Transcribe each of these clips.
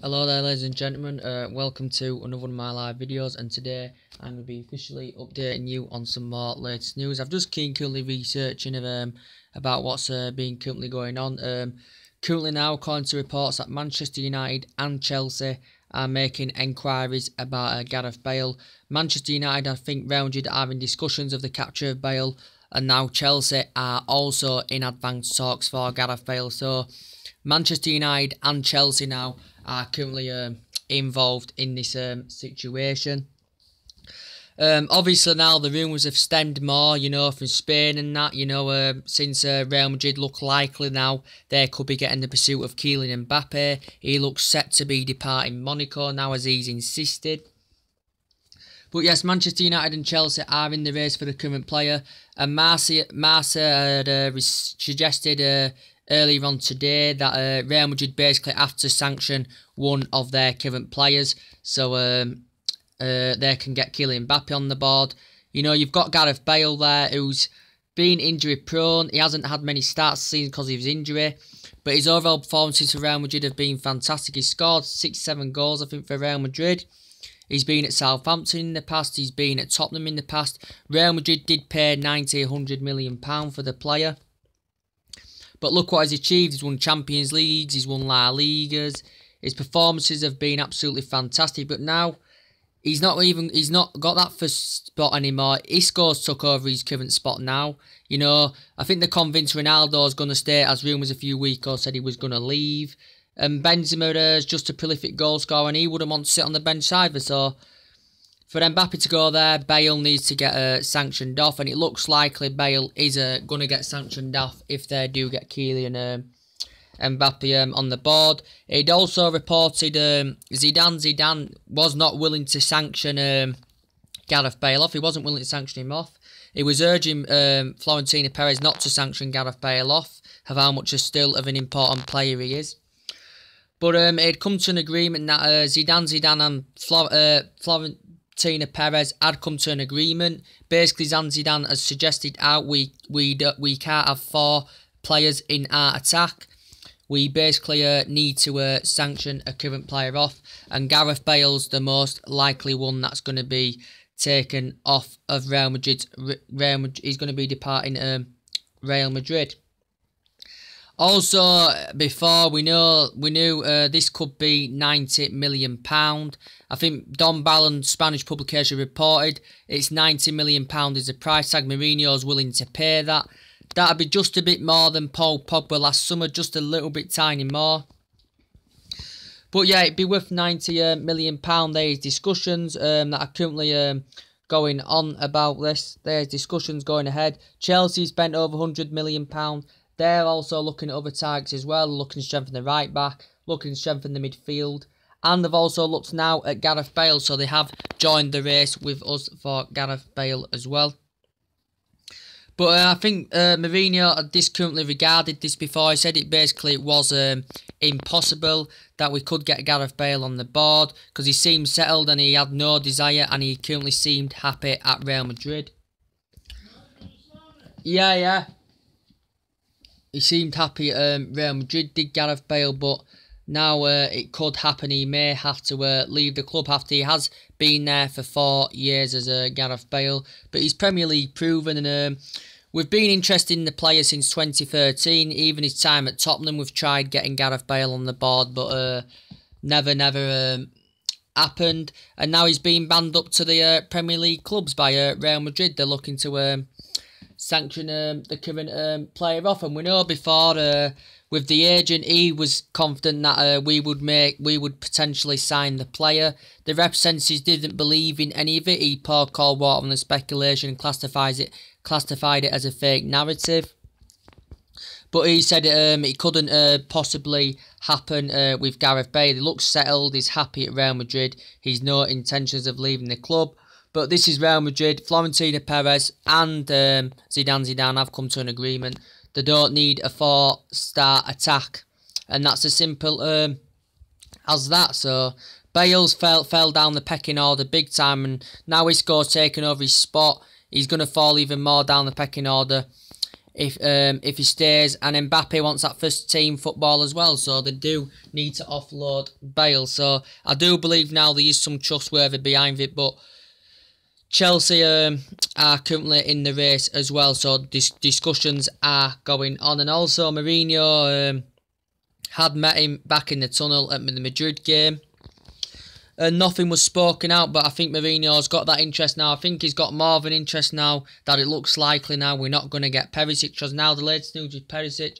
Hello there ladies and gentlemen, welcome to another one of my live videos, and today I'm going to be officially updating you on some more latest news. I've just been currently researching about what's been currently going on. Currently now, according to reports, that Manchester United and Chelsea are making enquiries about Gareth Bale. Manchester United, I think Real Madrid are having discussions of the capture of Bale, and now Chelsea are also in advanced talks for Gareth Bale. So Manchester United and Chelsea now are currently involved in this situation. Obviously now the rumours have stemmed more, from Spain and that, since Real Madrid look likely now they could be getting the pursuit of Kylian Mbappe. He looks set to be departing Monaco now, as he's insisted. But yes, Manchester United and Chelsea are in the race for the current player, and Marca had suggested earlier on today that Real Madrid basically have to sanction one of their current players, so they can get Kylian Mbappe on the board. You've got Gareth Bale there, who's been injury prone. He hasn't had many starts this season because of his injury, but his overall performances for Real Madrid have been fantastic. He's scored 6-7 goals, I think, for Real Madrid. He's been at Southampton in the past. He's been at Tottenham in the past. Real Madrid did pay £90–100 million for the player. But look what he's achieved. He's won Champions Leagues. He's won La Ligas. His performances have been absolutely fantastic. But now he's not got that first spot anymore. Isco's took over his current spot now. I think they're convinced Ronaldo's going to stay, as rumours a few weeks ago said he was going to leave. And Benzema is just a prolific goal scorer, and he wouldn't want to sit on the bench either. So for Mbappe to go there, Bale needs to get sanctioned off, and it looks likely Bale is going to get sanctioned off if they do get Kylian Mbappe on the board. It also reported Zidane was not willing to sanction Gareth Bale off. He wasn't willing to sanction him off. He was urging Florentino Perez not to sanction Gareth Bale off, of how much still of an important player he is. But it had come to an agreement that Zidane and Florentino Perez had come to an agreement. Basically, Zidane has suggested we can't have 4 players in our attack. We basically need to sanction a current player off, and Gareth Bale's the most likely one that's going to be taken off of Real Madrid. He's going to be departing Real Madrid. Also, before we knew this could be £90 million. I think Don Ballon, Spanish publication, reported it's £90 million is the price tag. Mourinho's willing to pay that. That'd be just a bit more than Paul Pogba last summer, just a little bit tiny more. But yeah, it'd be worth £90 million. There's discussions that are currently going on about this. There's discussions going ahead. Chelsea spent over £100 million. They're also looking at other targets as well, looking to strengthen the right back, looking to strengthen the midfield. And they've also looked now at Gareth Bale, so they have joined the race with us for Gareth Bale as well. But I think Mourinho had currently regarded this before. He said it basically was impossible that we could get Gareth Bale on the board, because he seemed settled and he had no desire, and he currently seemed happy at Real Madrid. Yeah. He seemed happy at Real Madrid, did Gareth Bale, but now it could happen. He may have to leave the club after he has been there for 4 years as Gareth Bale. But he's Premier League proven, and we've been interested in the player since 2013. Even his time at Tottenham, we've tried getting Gareth Bale on the board, but never happened. And now he's been banned up to the Premier League clubs by Real Madrid. They're looking to sanction the current player off, and we know before with the agent, he was confident that we would potentially sign the player. The representatives didn't believe in any of it. He poured cold water on the speculation and classified it as a fake narrative. But he said it couldn't possibly happen with Gareth Bale. He looks settled. He's happy at Real Madrid. He's no intentions of leaving the club. But this is Real Madrid. Florentino Perez and Zidane have come to an agreement. They don't need a 4-star attack, and that's as simple as that. So Bale's fell down the pecking order big time, and now Isco's taken over his spot. He's going to fall even more down the pecking order. if he stays, and Mbappe wants that first team football as well, so they do need to offload Bale. So I do believe now there is some trustworthy behind it, but Chelsea are currently in the race as well, so discussions are going on. And also Mourinho had met him back in the tunnel at the Madrid game. Nothing was spoken out, but I think Mourinho's got that interest now. I think he's got more of an interest now that it looks likely now we're not going to get Perisic, because now the latest news with Perisic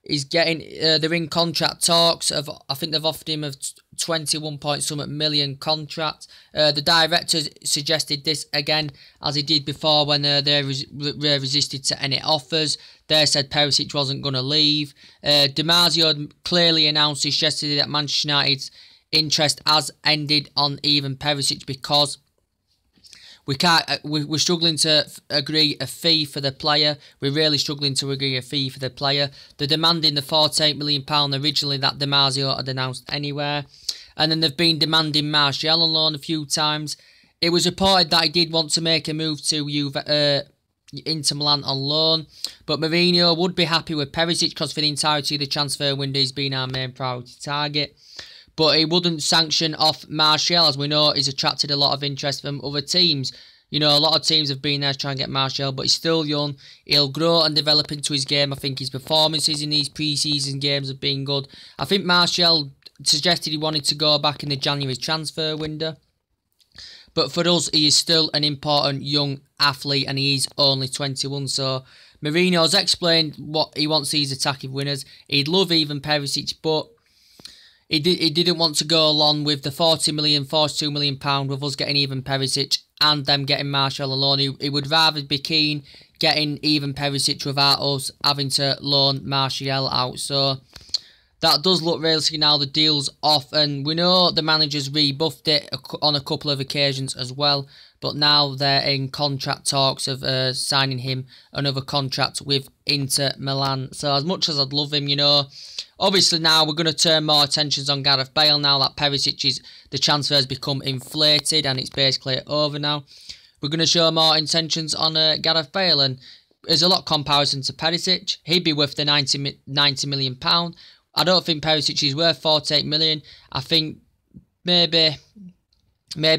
is getting, they're in contract talks of, I think they've offered him a 21 point something million contract. The director suggested this again, as he did before when they resisted to any offers. They said Perisic wasn't going to leave. DiMarzio clearly announced this yesterday that Manchester United's interest has ended on even Perisic, because we're struggling to agree a fee for the player. We're really struggling to agree a fee for the player. They're demanding the £48 million originally that DiMarzio had announced anywhere. And then they've been demanding Martial on loan a few times. It was reported that he did want to make a move to Inter Milan on loan. But Mourinho would be happy with Perisic, because for the entirety of the transfer window he's been our main priority target. But he wouldn't sanction off Martial, as we know he's attracted a lot of interest from other teams. You know, a lot of teams have been there to try and get Martial, but he's still young. He'll grow and develop into his game. I think his performances in these pre-season games have been good. I think Martial suggested he wanted to go back in the January transfer window. But for us, he is still an important young athlete, and he is only 21. So Mourinho's explained what he wants these attacking winners. He'd love even Perisic, but he didn't want to go along with the £42 million with us getting even Perisic and them getting Martial alone. He would rather be keen getting even Perisic without us having to loan Martial out. So that does look realistic now. The deal's off, and we know the manager's rebuffed it on a couple of occasions as well. But now they're in contract talks of signing him another contract with Inter Milan. So as much as I'd love him, you know, obviously now we're going to turn more attentions on Gareth Bale now that Perisic the transfer has become inflated and it's basically over now. We're going to show more intentions on Gareth Bale, and there's a lot of comparison to Perisic. He'd be worth the £90 million. I don't think Perisic is worth 48 million. I think maybe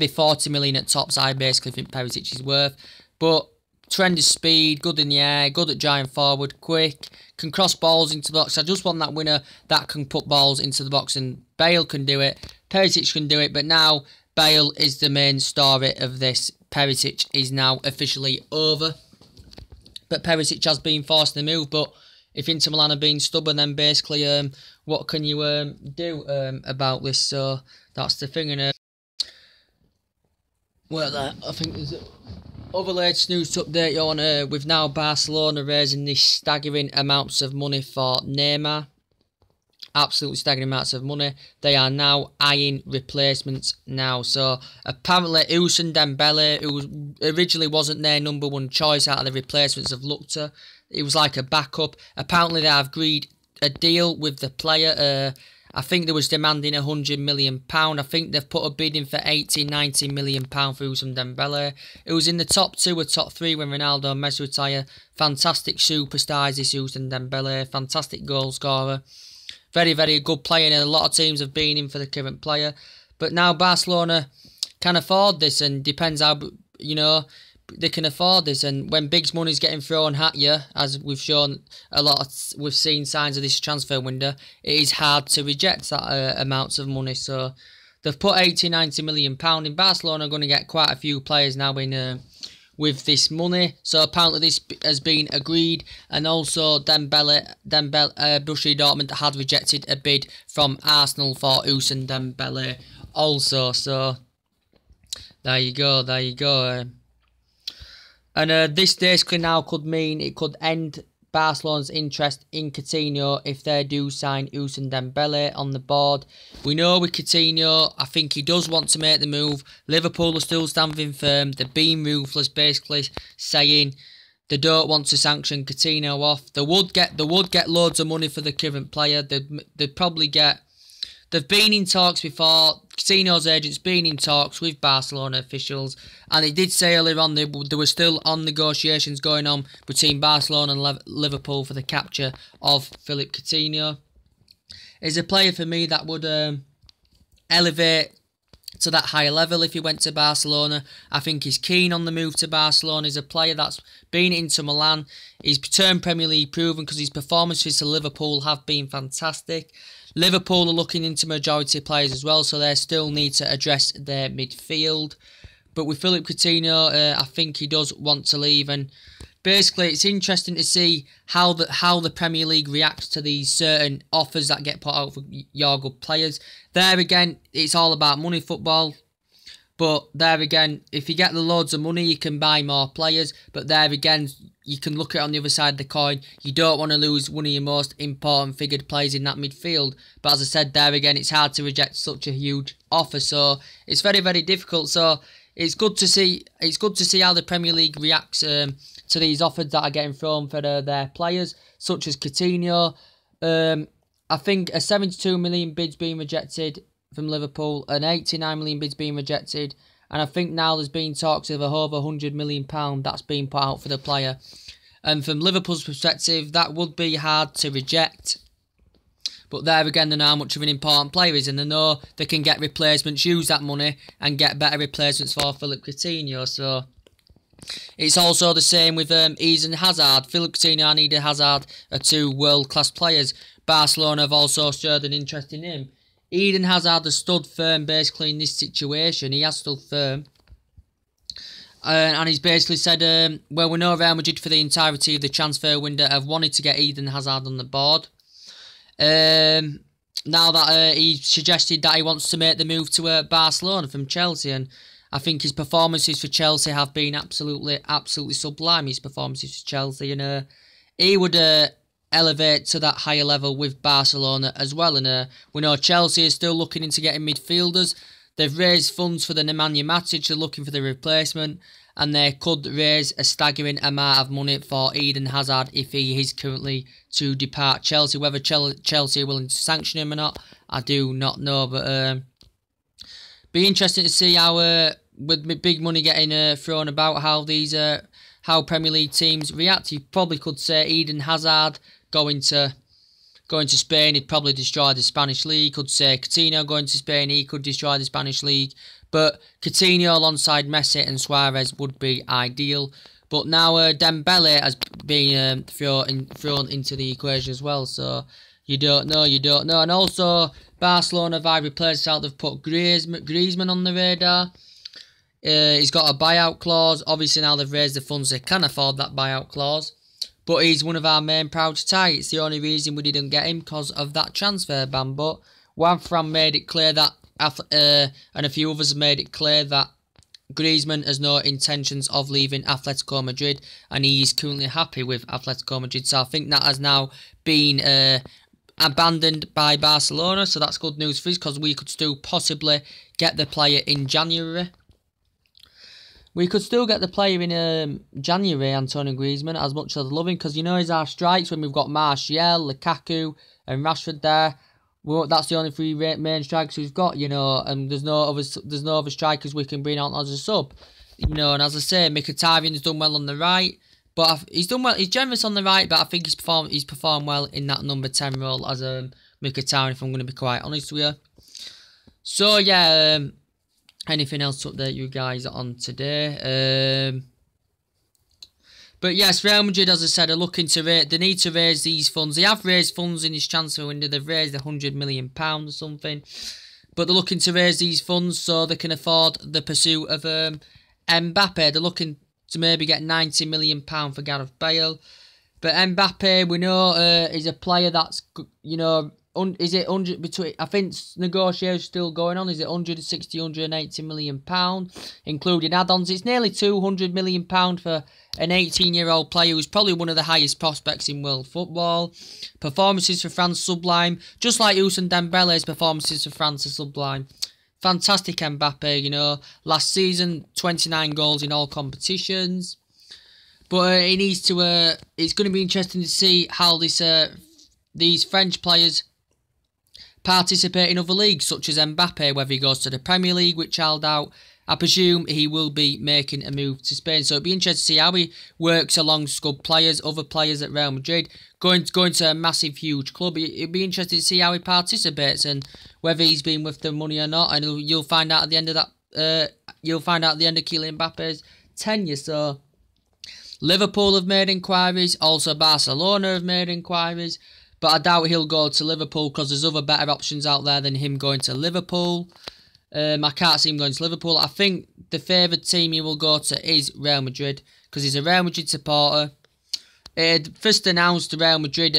40 million at tops. I basically think Perisic is worth. But tremendous speed, good in the air, good at giant forward, quick, can cross balls into the box. I just want that winner that can put balls into the box, and Bale can do it. Perisic can do it, but now Bale is the main story of this. Perisic is now officially over. But Perisic has been forced to move, but if Inter Milan are being stubborn, then basically what can you do about this? So that's the thing. And well, I think there's other latest news to update you on with now Barcelona raising these staggering amounts of money for Neymar. Absolutely staggering amounts of money. They are now eyeing replacements now. So apparently Ousmane Dembele, who originally wasn't their number one choice out of the replacements have looked to, it was like a backup. Apparently they have agreed a deal with the player. I think they was demanding £100 million. I think they've put a bid in for £80-90 million for Ousmane Dembele. It was in the top 2 or top 3 when Ronaldo and Messi retired. Fantastic superstars, this Ousmane Dembele. Fantastic goal scorer. Very, very good player, and a lot of teams have been in for the current player. But now Barcelona can afford this, and depends how, you know, they can afford this. And when big money's getting thrown at you, as we've shown we've seen signs of this transfer window, it is hard to reject that amounts of money. So they've put £80-90 million in. Barcelona are going to get quite a few players now in with this money. So apparently this has been agreed, and also Borussia Dortmund had rejected a bid from Arsenal for Ousmane Dembele also. So there you go. And this basically now could mean it could end Barcelona's interest in Coutinho if they do sign Ousmane Dembele on the board. We know with Coutinho, I think he does want to make the move. Liverpool are still standing firm. They're being ruthless, basically saying they don't want to sanction Coutinho off. They would get loads of money for the current player. They'd probably get they've been in talks before. Coutinho's agent's been in talks with Barcelona officials, and they did say earlier on there were still on negotiations going on between Barcelona and Liverpool for the capture of Philippe Coutinho. He's a player for me that would elevate to that higher level if he went to Barcelona. I think he's keen on the move to Barcelona. He's a player that's been into Milan. He's turned Premier League proven because his performances for Liverpool have been fantastic. Liverpool are looking into majority players as well, so they still need to address their midfield. But with Philippe Coutinho, I think he does want to leave, and basically it's interesting to see how the Premier League reacts to these certain offers that get put out for your good players. There again, it's all about money football. But there again, if you get the loads of money, you can buy more players. But there again, you can look at it on the other side of the coin. You don't want to lose one of your most important figured players in that midfield. But as I said, there again, it's hard to reject such a huge offer. So it's very, very difficult. So it's good to see. It's good to see how the Premier League reacts to these offers that are getting thrown for their players, such as Coutinho. I think a 72 million bid's being rejected from Liverpool, an 89 million bid's being rejected, and I think now there's been talks of over £100 million that's been put out for the player. And from Liverpool's perspective, that would be hard to reject. But there again, they know how much of an important player is, and they know they can get replacements, use that money, and get better replacements for Philippe Coutinho. So it's also the same with Eden Hazard. Philippe Coutinho and Eden Hazard are two world-class players. Barcelona have also showed an interest in him. Eden Hazard has stood firm basically in this situation. He has stood firm. And he's basically said, well, we know Real Madrid for the entirety of the transfer window have wanted to get Eden Hazard on the board. Now that he suggested that he wants to make the move to Barcelona from Chelsea, and I think his performances for Chelsea have been absolutely sublime. His performances for Chelsea, and he would elevate to that higher level with Barcelona as well. And we know Chelsea is still looking into getting midfielders. They've raised funds for the Nemanja Matic. They're looking for the replacement, and they could raise a staggering amount of money for Eden Hazard if he is currently to depart Chelsea. Whether Chelsea are willing to sanction him or not, I do not know. But be interesting to see how, with big money getting thrown about, how Premier League teams react. You probably could say Eden Hazard going to Spain, he'd probably destroy the Spanish league. Could say Coutinho going to Spain, he could destroy the Spanish league. But Coutinho alongside Messi and Suarez would be ideal. But now Dembele has been thrown into the equation as well. So you don't know. And also Barcelona have either replaced out. They've put Griezmann on the radar. He's got a buyout clause. Obviously now they've raised the funds, they can afford that buyout clause. But he's one of our main priority targets. It's the only reason we didn't get him because of that transfer ban. But Juanfran made it clear that, and a few others have made it clear that Griezmann has no intentions of leaving Atletico Madrid, and he is currently happy with Atletico Madrid. So I think that has now been abandoned by Barcelona. So that's good news for us, because we could still possibly get the player in January. We could still get the player in January, Antonio Griezmann, as much as I love him, because, you know, he's our strikes when we've got Martial, Lukaku and Rashford there. Well, that's the only three main strikers we've got, you know, and there's no other strikers we can bring on as a sub. You know, and as I say, Mkhitaryan's done well on the right, but he's done well. He's generous on the right, but I think he's performed well in that number 10 role as Mkhitaryan, if I'm going to be quite honest with you. So, yeah, anything else to update you guys on today? But yes, Real Madrid, as I said, are looking to they need to raise these funds. They have raised funds in this transfer window. They've raised £100 million or something. But they're looking to raise these funds so they can afford the pursuit of Mbappe. They're looking to maybe get £90 million for Gareth Bale. But Mbappe, we know, is a player that's, you know, is it 100 between? I think negotiations still going on. Is it 160, 180 million pound, including add-ons? It's nearly 200 million pound for an 18-year-old player who's probably one of the highest prospects in world football. Performances for France sublime, just like Ousmane Dembele's performances for France are sublime. Fantastic Mbappe, you know. Last season, 29 goals in all competitions. But he needs to. It's going to be interesting to see how these French players participate in other leagues such as Mbappe, whether he goes to the Premier League, which I'll doubt. I presume he will be making a move to Spain, so it'll be interesting to see how he works alongside good players, other players at Real Madrid, going to a massive, huge club. It'll be interesting to see how he participates and whether he's been with the money or not. And you'll find out at the end of that. You'll find out at the end of Kylian Mbappe's tenure. So Liverpool have made inquiries, also Barcelona have made inquiries, but I doubt he'll go to Liverpool because there's other better options out there than him going to Liverpool. I can't see him going to Liverpool. I think the favoured team he will go to is Real Madrid because he's a Real Madrid supporter. First announced Real Madrid.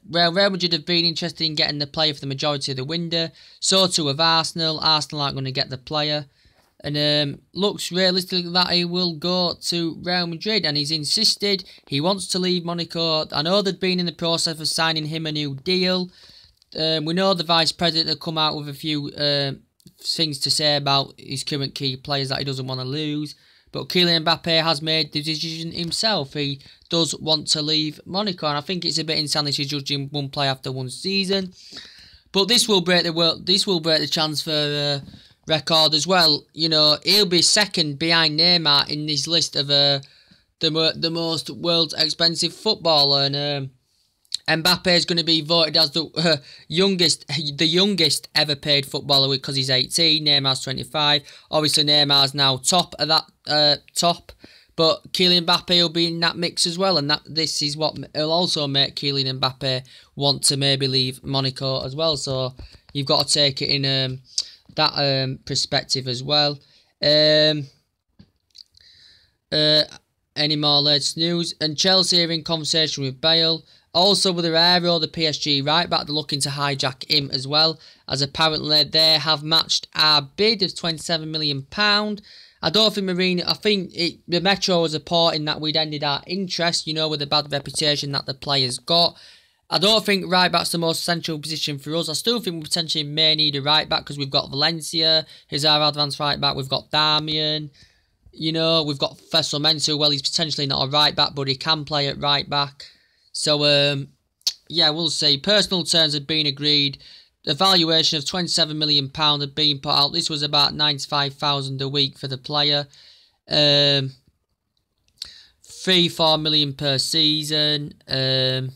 Real Madrid have been interested in getting the player for the majority of the window. So too have Arsenal. Arsenal aren't going to get the player. And looks realistic that he will go to Real Madrid. And he's insisted he wants to leave Monaco. I know they've been in the process of signing him a new deal. We know the vice president will come out with a few things to say about his current key players that he doesn't want to lose. But Kylian Mbappe has made the decision himself. He does want to leave Monaco. And I think it's a bit insanity judging one player after one season. But this will break the transfer record as well. You know, he'll be second behind Neymar in this list of the most world's expensive footballer, and Mbappe is going to be voted as the youngest ever paid footballer because he's 18. Neymar's 25. Obviously, Neymar's now top of that top, but Kylian Mbappe will be in that mix as well, and this is what will also make Kylian Mbappe want to maybe leave Monaco as well. So you've got to take it in that perspective as well. Any more latest news? And Chelsea are in conversation with Bale. Also with Herrera, the PSG right back, they're looking to hijack him as well, as apparently they have matched our bid of £27 million. I don't think the Metro was reporting that we'd ended our interest, you know, with the bad reputation that the player's got. I don't think right back's the most essential position for us. I still think we potentially may need a right back because we've got Valencia, who's our advanced right back. We've got Darmian, you know, we've got Faisal Mensah. Well, he's potentially not a right back, but he can play at right back. So, yeah, we'll see. Personal terms have been agreed. The valuation of £27 million had been put out. This was about $95,000 a week for the player. 3-4 million per season. And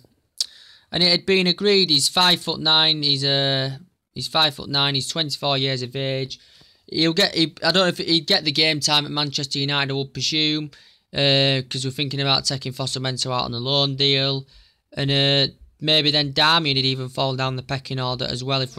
it had been agreed. He's 5'9". He's 5'9". He's 24 years of age. I don't know if he'd get the game time at Manchester United, I would presume. Because we're thinking about taking Faisal Mensah out on a loan deal, and maybe then Darmian would even fall down the pecking order as well if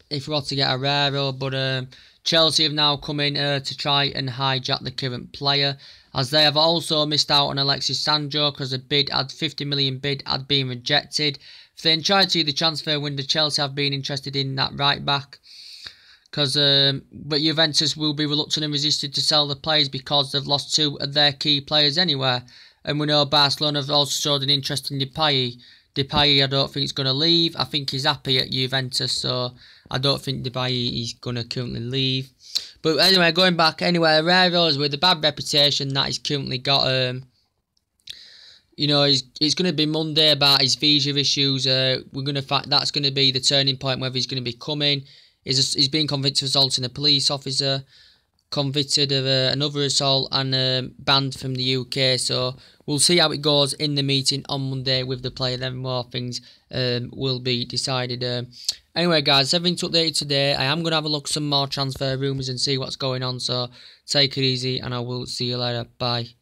if we were to get Herrera. But Chelsea have now come in to try and hijack the current player, as they have also missed out on Alexis Sancho because the £50 million bid had been rejected. If they entirety of the transfer window, Chelsea have been interested in that right back. But Juventus will be reluctant and resistant to sell the players because they've lost two of their key players anyway. And we know Barcelona have also showed an interest in Depay. Depay, I don't think he's going to leave. I think he's happy at Juventus, so I don't think Depay is going to currently leave. But anyway, going back, Herrera is with the bad reputation that he's currently got. You know, it's going to be Monday about his visa issues. We're going to find that's going to be the turning point whether he's going to be coming. He's been convicted of assaulting a police officer, convicted of another assault, and banned from the UK. So we'll see how it goes in the meeting on Monday with the player. Then more things will be decided. Anyway, guys, everything's updated today. I am going to have a look at some more transfer rumours and see what's going on. So take it easy, and I will see you later. Bye.